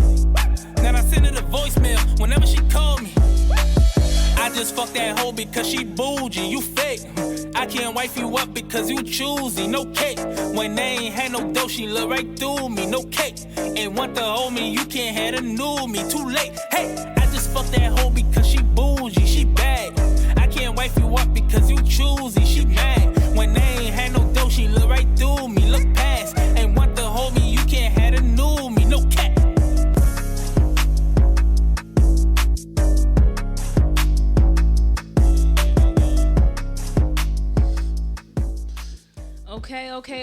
Then I send her the voicemail whenever she call me. I just fucked that hoe because she bougie, you fake. I can't wife you up because you choosy, no cake. When they ain't had no dough, she look right through me, no cake. Ain't want to hold me, you can't have a new me, too late. Hey, I just fucked that hoe because she bougie, she bad. I can't wife you up because you choosy, she mad. When they ain't had no dough, she look right through me, look past. Ain't want to hold me, you can't have a new me, no cat.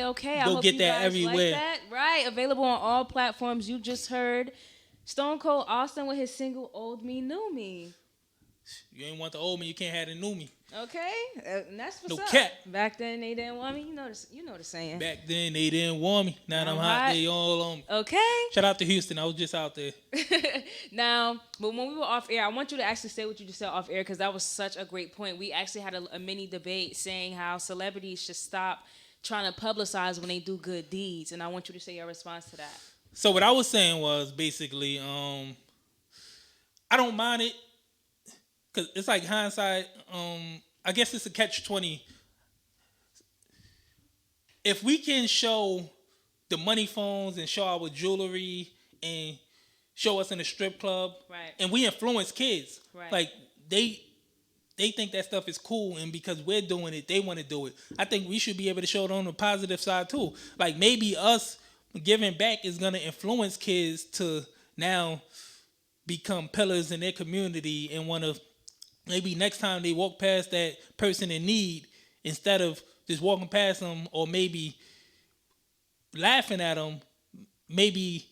Okay. I Go hope get you that guys everywhere. like that. Right, available on all platforms. You just heard Stone Cold Austin with his single "Old Me, New Me." You ain't want the old me, you can't have the new me. Okay, and that's what's No up. cap. Back then they didn't want me. You know the saying. Back then they didn't want me. Now I'm hot, they all on me. Okay. Shout out to Houston, I was just out there. Now, but when we were off air, I want you to actually say what you just said off air because that was such a great point. We actually had a mini debate saying how celebrities should stop trying to publicize when they do good deeds, and I want you to say your response to that. So what I was saying was basically, I don't mind it because it's like hindsight. I guess it's a catch-20. If we can show the money phones and show our jewelry and show us in a strip club, right, and we influence kids, right, like they think that stuff is cool, and because we're doing it, they want to do it. I think we should be able to show it on the positive side too. Like maybe us giving back is gonna influence kids to now become pillars in their community and want to maybe next time they walk past that person in need, instead of just walking past them or maybe laughing at them, maybe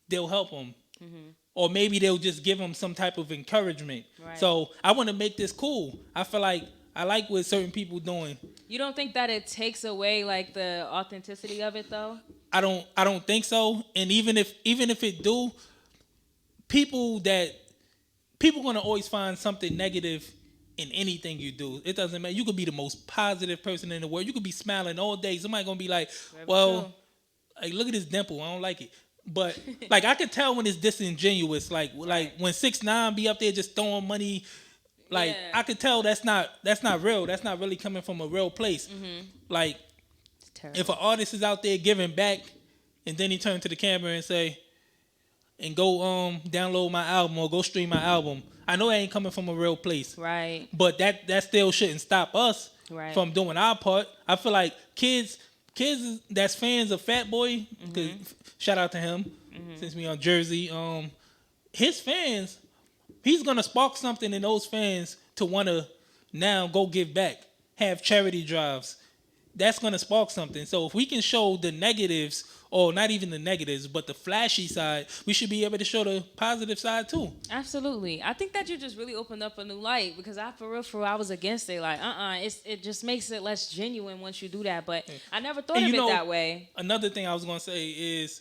they'll help them. Mm-hmm. Or maybe they'll just give them some type of encouragement. Right. So I want to make this cool. I feel like I like what certain people doing. You don't think that it takes away like the authenticity of it though? I don't think so. And even if it do, people gonna always find something negative in anything you do. It doesn't matter. You could be the most positive person in the world. You could be smiling all day. Somebody gonna be like, well, like, look at this dimple. I don't like it. But like I could tell when it's disingenuous. Like when 6ix9ine be up there just throwing money. Like I could tell that's not real. That's not really coming from a real place. Mm-hmm. Like if an artist is out there giving back, and then he turn to the camera and say, and go download my album or go stream my album. I know that ain't coming from a real place. Right. But that still shouldn't stop us from doing our part. I feel like kids that's fans of Fat Boy, shout out to him, since we on Jersey. His fans, he's gonna spark something in those fans to wanna now go give back, have charity drives. That's gonna spark something. So if we can show the negatives, or not even the negatives, but the flashy side, we should be able to show the positive side too. Absolutely. I think that you just really opened up a new light, because for real, I was against it. Like, it just makes it less genuine once you do that. But I never thought of it that way. Another thing I was gonna say is,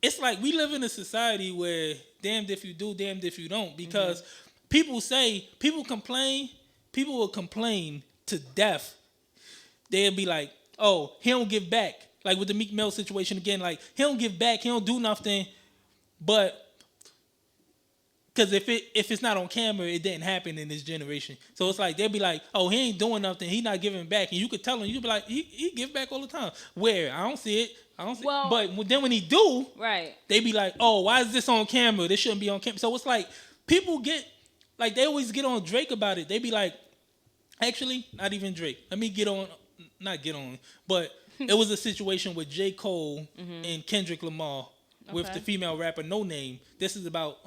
it's like we live in a society where damned if you do, damned if you don't. Because people will complain to death. They'll be like, oh, he don't give back. Like with the Meek Mill situation again, like he don't give back, he don't do nothing, but because if it's not on camera, it didn't happen in this generation. So it's like they'll be like, oh, he ain't doing nothing, he not giving back, and you could tell him, you could be like, he give back all the time. Where? I don't see it. But then when he do, they be like, oh, why is this on camera? This shouldn't be on camera. So it's like people get like they always get on Drake about it. They be like, actually, not even Drake. Let me not get on, but. It was a situation with J. Cole and Kendrick Lamar with the female rapper No Name. This is about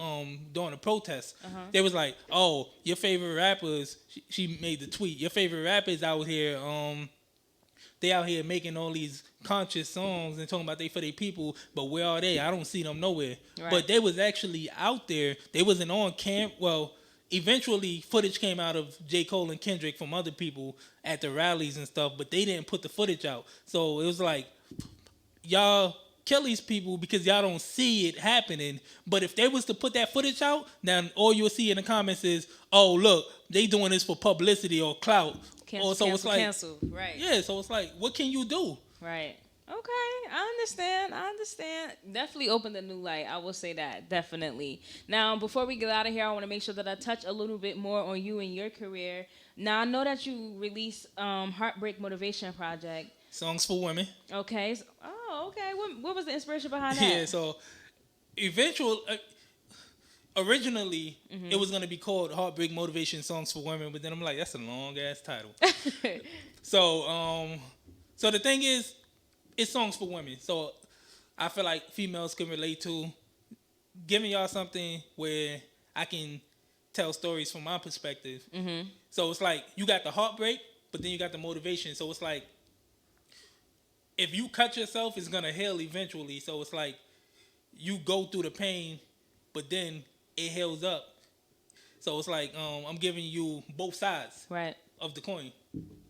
during a protest. They was like, oh, your favorite rappers, she made the tweet, your favorite rappers out here, they out here making all these conscious songs and talking about they for their people, but where are they? I don't see them nowhere. Right. But they was actually out there. They wasn't on camp. Well, eventually, footage came out of J. Cole and Kendrick from other people at the rallies and stuff, but they didn't put the footage out. So it was like, y'all kill these people because y'all don't see it happening. But if they was to put that footage out, then all you'll see in the comments is, oh, look, they doing this for publicity or clout. Cancel. Right. Yeah, so it's like, what can you do? Right. Okay, I understand. Definitely opened a new light. I will say that, definitely. Now, before we get out of here, I want to make sure that I touch a little bit more on you and your career. Now, I know that you released Heartbreak Motivation Project. Songs for Women. Okay. Okay. What was the inspiration behind that? Yeah, so originally, it was going to be called Heartbreak Motivation Songs for Women, but then I'm like, that's a long-ass title. So the thing is, it's songs for women. So I feel like females can relate to giving y'all something where I can tell stories from my perspective. Mm-hmm. So it's like you got the heartbreak, but then you got the motivation. So it's like if you cut yourself, it's going to heal eventually. So it's like you go through the pain, but then it heals up. So it's like I'm giving you both sides of the coin.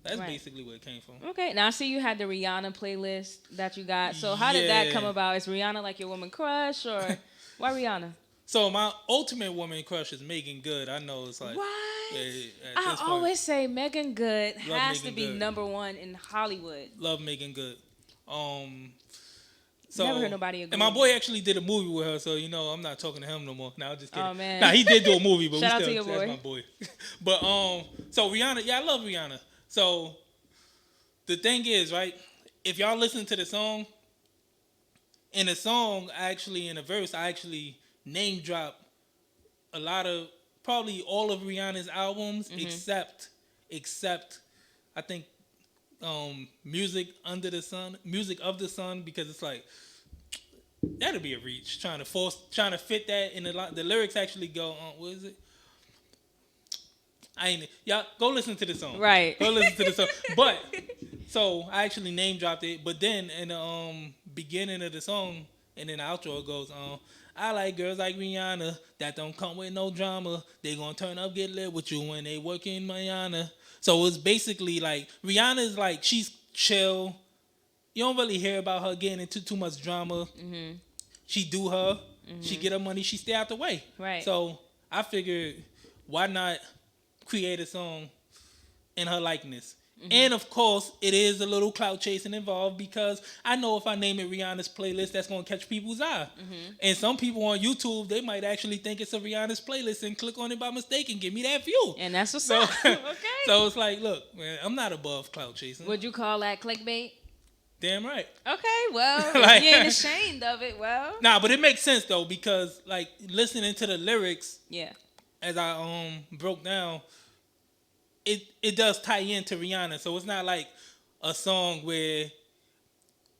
That's basically where it came from. Okay. Now, I see you had the Rihanna playlist that you got. So how did that come about? Is Rihanna like your woman crush, or why Rihanna? So my ultimate woman crush is Megan Good. I know it's like... What? I always say Megan Good has to be number one in Hollywood. Love Megan Good. So, never heard nobody agree. And my boy actually did a movie with her, so I'm not talking to him no more. I'm just kidding. Oh man. Nah, he did do a movie, but Shout out to your boy. That's my boy. But so Rihanna, yeah, I love Rihanna. So the thing is, right? If y'all listen to the song, in the song, in a verse, I actually name drop a lot of, probably all of Rihanna's albums, except I think Music of the Sun, because it's like, that'll be a reach, trying to fit that in the lyrics actually go on, what is it? Y'all go listen to the song. Right. Go listen to the song. But so I actually name dropped it, but then in the beginning of the song and then the outro it goes I like girls like Rihanna that don't come with no drama. They gonna turn up, get lit with you when they work in Mayana. So it's basically like Rihanna is like, she's chill. You don't really hear about her getting into too much drama. Mm-hmm. She do her. Mm-hmm. She get her money. She stay out the way. Right. So I figured, why not create a song in her likeness? Mm-hmm. And of course, it is a little clout chasing involved, because I know if I name it Rihanna's playlist, that's going to catch people's eye. Mm-hmm. And some people on YouTube, they might actually think it's a Rihanna's playlist and click on it by mistake and give me that view. And that's what's up. Okay. So it's like, look, man, I'm not above clout chasing. Would you call that clickbait? Damn right. Okay, well, like, if you ain't ashamed of it, well. Nah, but it makes sense though, because like listening to the lyrics, yeah, as I broke down, it does tie into Rihanna. So it's not like a song where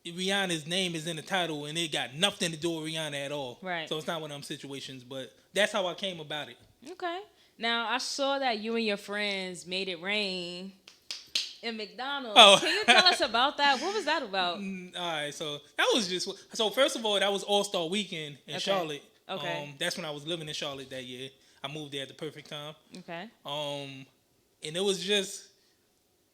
Rihanna's name is in the title and it got nothing to do with Rihanna at all. Right. So it's not one of them situations, but that's how I came about it. Okay. Now I saw that you and your friends made it rain in McDonald's. Oh. Can you tell us about that? What was that about? All right, so that was just, so first of all, that was All-Star Weekend in Charlotte. Okay. That's when I was living in Charlotte that year. I moved there at the perfect time. Okay. And it was just,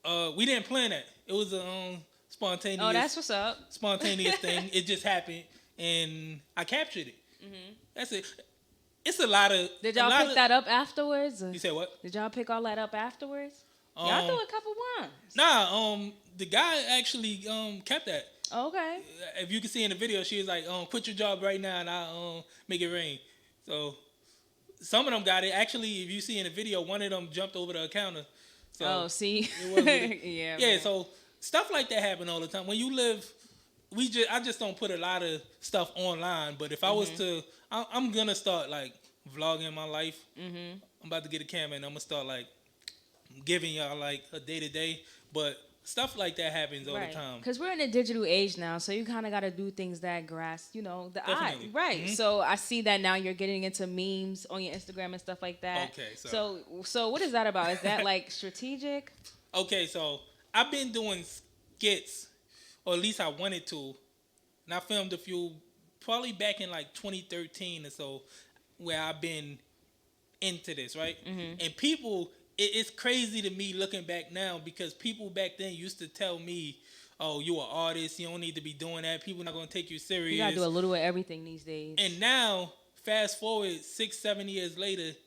we didn't plan that. It was a spontaneous. Oh, that's what's up. Spontaneous thing. It just happened, and I captured it. Mm-hmm. That's it. It's a lot of. Did y'all pick that up afterwards? You said what? Did y'all pick all that up afterwards? Y'all do a couple ones. Nah, the guy actually kept that. Okay. If you can see in the video, she was like, quit your job right now and I'll make it rain. So some of them got it. Actually, if you see in the video, one of them jumped over the counter. So see? It wasn't yeah, man. So stuff like that happen all the time. When you live, I just don't put a lot of stuff online. But if I was to, I'm going to start like vlogging my life. Mm-hmm. I'm about to get a camera and I'm going to start like giving y'all like a day-to-day. But stuff like that happens all the time. Because we're in a digital age now, so you kind of got to do things that grasp, the Definitely. eye. Right. Mm-hmm. So I see that now you're getting into memes on your Instagram and stuff like that. Okay. So what is that about? Is that like strategic? Okay, so I've been doing skits, or at least I wanted to. And I filmed a few, probably back in like 2013 or so, where I've been into this, right? Mm-hmm. And people... It's crazy to me looking back now, because people back then used to tell me, oh, you an artist, you don't need to be doing that. People not going to take you serious. You got to do a little of everything these days. And now, fast forward 6-7 years later,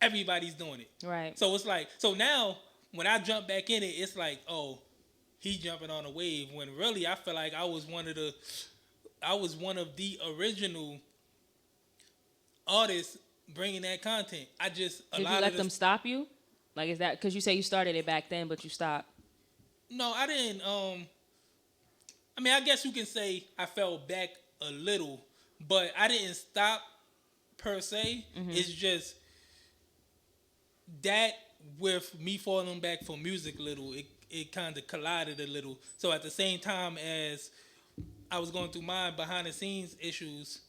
everybody's doing it. Right. So it's like, so now when I jump back in it, it's like, oh, he jumping on a wave. When really I feel like I was one of the original artists bringing that content. Did you let them stop you? Like, is that because you say you started it back then, but you stopped? No, I didn't. I mean, I guess you can say I fell back a little, but I didn't stop per se. Mm-hmm. It's just that with me falling back for music a little, it kind of collided a little. So at the same time as I was going through my behind the scenes issues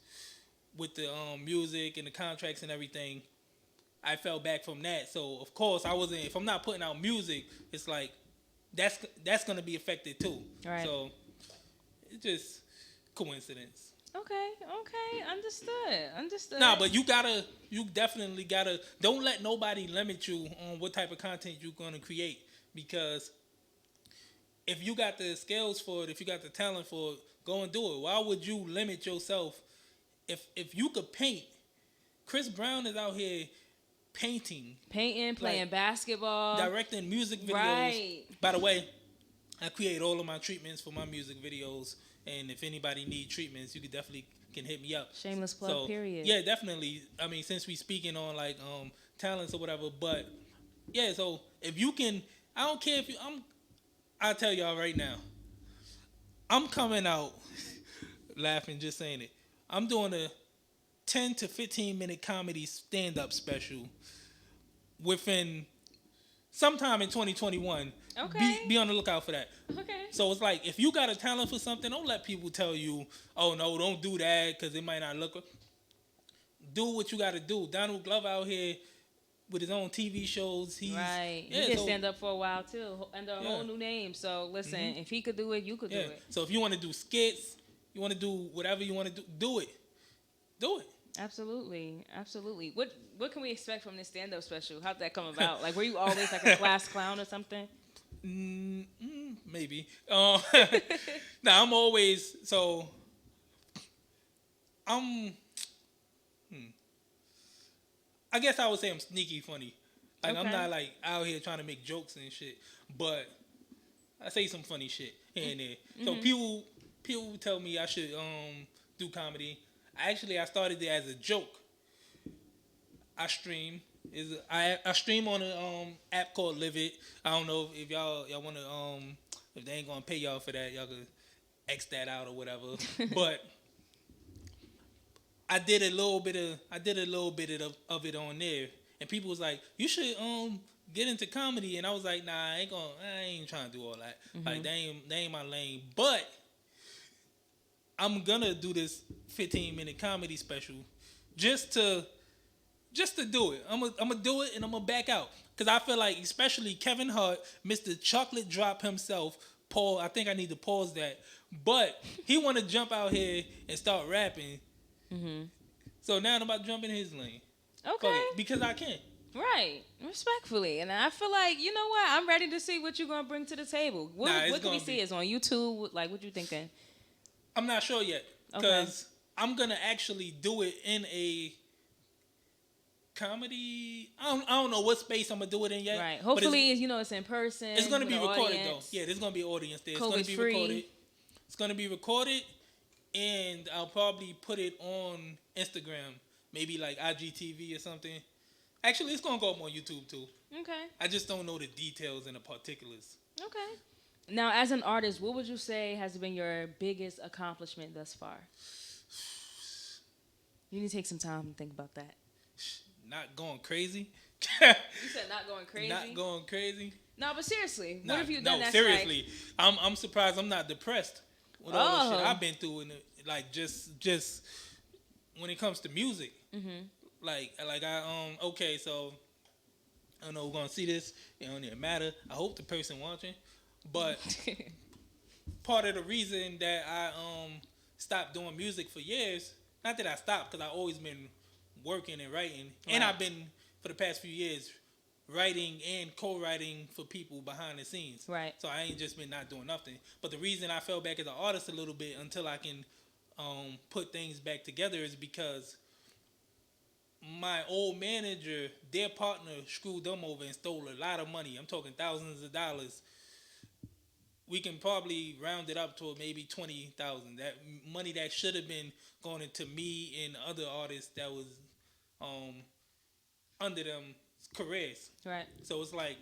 with the music and the contracts and everything, I fell back from that. So of course I wasn't. If I'm not putting out music, it's like that's gonna be affected too. Right. So it's just coincidence. Okay. Understood. Nah, but you definitely gotta. Don't let nobody limit you on what type of content you're gonna create, because if you got the skills for it, if you got the talent for it, go and do it. Why would you limit yourself? If you could paint, Chris Brown is out here painting, playing basketball, directing music videos. Right. By the way, I create all of my treatments for my music videos And if anybody need treatments, you could definitely can hit me up. Shameless plug, period. Yeah, definitely. I mean, since we speaking on like talents or whatever, but yeah, so if you can, I don't care if you, I'll tell y'all right now, I'm coming out laughing just saying it. I'm doing a 10 to 15 minute comedy stand-up special within sometime in 2021. Okay. Be on the lookout for that. Okay. So it's like, if you got a talent for something, don't let people tell you, oh no, don't do that because it might not look. Do what you got to do. Donald Glover out here with his own TV shows. Right. He did stand up for a while too, under a whole new name. So listen, if he could do it, you could do it. So if you want to do skits, you want to do whatever you want to do it. Do it. Absolutely. Absolutely. What can we expect from this stand-up special? How'd that come about? Like, were you always like a class clown or something? Maybe. I'm always, so I guess I would say I'm sneaky funny. Like, I'm not like out here trying to make jokes and shit, but I say some funny shit here and there. So people tell me I should do comedy. I started it as a joke. I stream. I stream on an app called Live It. I don't know if y'all want to if they ain't gonna pay y'all for that, y'all could X that out or whatever. But I did a little bit of it on there, and people was like, "You should get into comedy," and I was like, "Nah, I ain't trying to do all that. Like, they ain't my lane." But I'm gonna do this 15-minute comedy special just to do it. I'm gonna do it, and I'm gonna back out, because I feel like, especially Kevin Hart, Mr. Chocolate Drop himself, Paul. I think I need to pause that, but he want to jump out here and start rapping. So now I'm about to jump in his lane. Okay. Because I can. Right. Respectfully. And I feel like, you know what? I'm ready to see what you're going to bring to the table. What can we see? Is on YouTube? Like, what you thinking? I'm not sure yet. Because I'm going to actually do it in a comedy. I don't know what space I'm going to do it in yet. Right. Hopefully, it's in person. It's going to be recorded, though. Yeah, there's going to be an audience there. It's going to be recorded. It's going to be recorded. And I'll probably put it on Instagram, maybe like IGTV or something. Actually, it's going to go up on YouTube too. Okay. I just don't know the details and the particulars. Okay. Now, as an artist, what would you say has been your biggest accomplishment thus far? You need to take some time and think about that. Not going crazy. You said not going crazy? Not going crazy. No, but seriously, what have you done that's seriously. I'm surprised I'm not depressed with all the shit I've been through, and like just when it comes to music, like okay, so I don't know, we're gonna see this. It don't even matter. I hope the person watching, but part of the reason that I stopped doing music for years, not that I stopped, because I always been working and writing, and I've been for the past few years writing and co-writing for people behind the scenes. Right. So I ain't just been not doing nothing. But the reason I fell back as an artist a little bit until I can put things back together is because my old manager, their partner, screwed them over and stole a lot of money. I'm talking thousands of dollars. We can probably round it up to maybe $20,000. That money that should have been going into me and other artists that was under them careers. Right. So it's like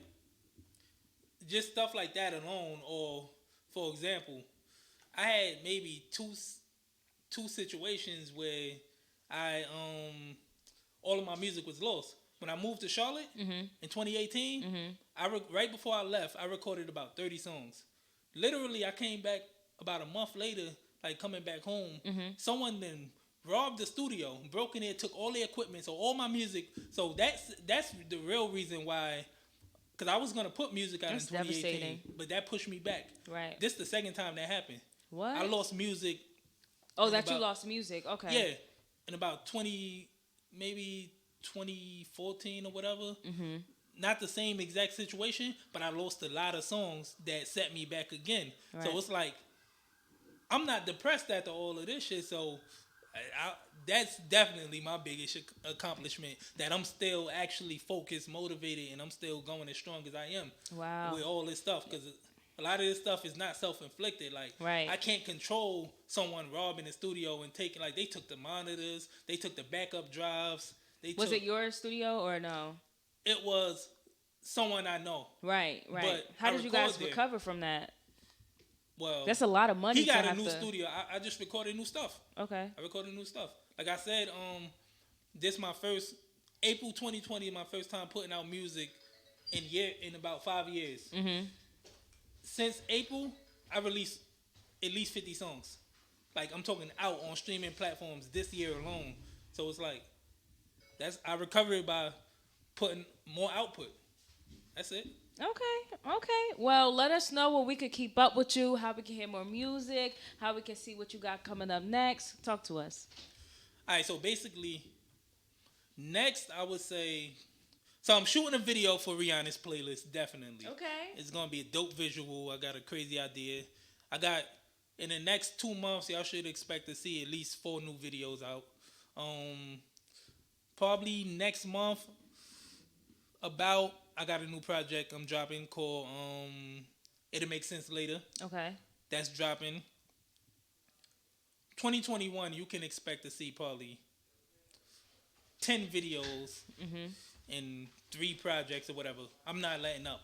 just stuff like that alone. Or for example, I had maybe two situations where I all of my music was lost. When I moved to Charlotte in 2018, right before I left, I recorded about 30 songs. Literally, I came back about a month later, like coming back home. Someone then robbed the studio, broke in there, took all the equipment, so all my music. So that's the real reason why. Because I was gonna put music out in 2018, but that pushed me back. Right. This is the second time that happened. What? I lost music. Oh, you lost music. Okay. Yeah, in about 2014 or whatever. Not the same exact situation, but I lost a lot of songs that set me back again. Right. So it's like, I'm not depressed after all of this shit. So that's definitely my biggest accomplishment, that I'm still actually focused, motivated, and I'm still going as strong as I am. Wow. With all this stuff. Because a lot of this stuff is not self-inflicted. Like, I can't control someone robbing the studio and taking, like, they took the monitors, they took the backup drives. Was it your studio or no? It was someone I know. Right. But how did you guys recover from that? Well, that's a lot of money. He got a new studio. I just recorded new stuff. Okay. I recorded new stuff. Like I said, this my first April 2020. My first time putting out music in about 5 years. Mm-hmm. Since April, I released at least 50 songs. Like, I'm talking out on streaming platforms this year alone. So it's like, I recovered by putting more output. That's it. Okay. Well, let us know where we could keep up with you, how we can hear more music, how we can see what you got coming up next. Talk to us. All right, so basically, next I would say, so I'm shooting a video for Rihanna's playlist, definitely. Okay. It's going to be a dope visual. I got a crazy idea. In the next 2 months, y'all should expect to see at least 4 new videos out. Probably next month, I got a new project I'm dropping called It'll Make Sense Later. Okay. That's dropping. 2021, you can expect to see probably 10 videos and 3 projects or whatever. I'm not letting up.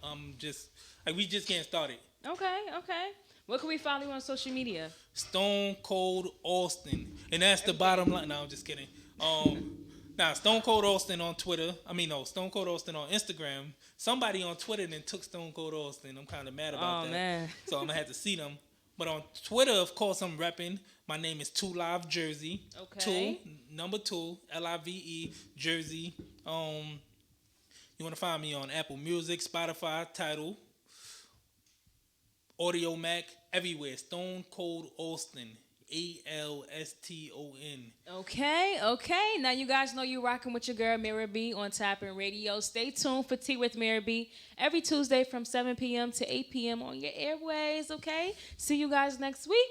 We just getting started. Okay. Where can we follow you on social media? Stone Cold Austin. And that's the bottom line. No, I'm just kidding. Stone Cold Austin on Twitter. Stone Cold Austin on Instagram. Somebody on Twitter then took Stone Cold Austin. I'm kind of mad about that. Man. So I'm going to have to see them. But on Twitter, of course, I'm repping. My name is 2 Live Jersey. Okay. 2 Live Jersey. You want to find me on Apple Music, Spotify, Tidal, Audio Mac, everywhere. Stone Cold Austin. ALSTON. Okay. Now you guys know you're rocking with your girl Mira B on Tappin' Radio. Stay tuned for Tea with Mira B every Tuesday from 7 p.m. to 8 p.m. on your airways, okay? See you guys next week.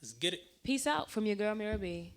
Let's get it. Peace out from your girl Mira B.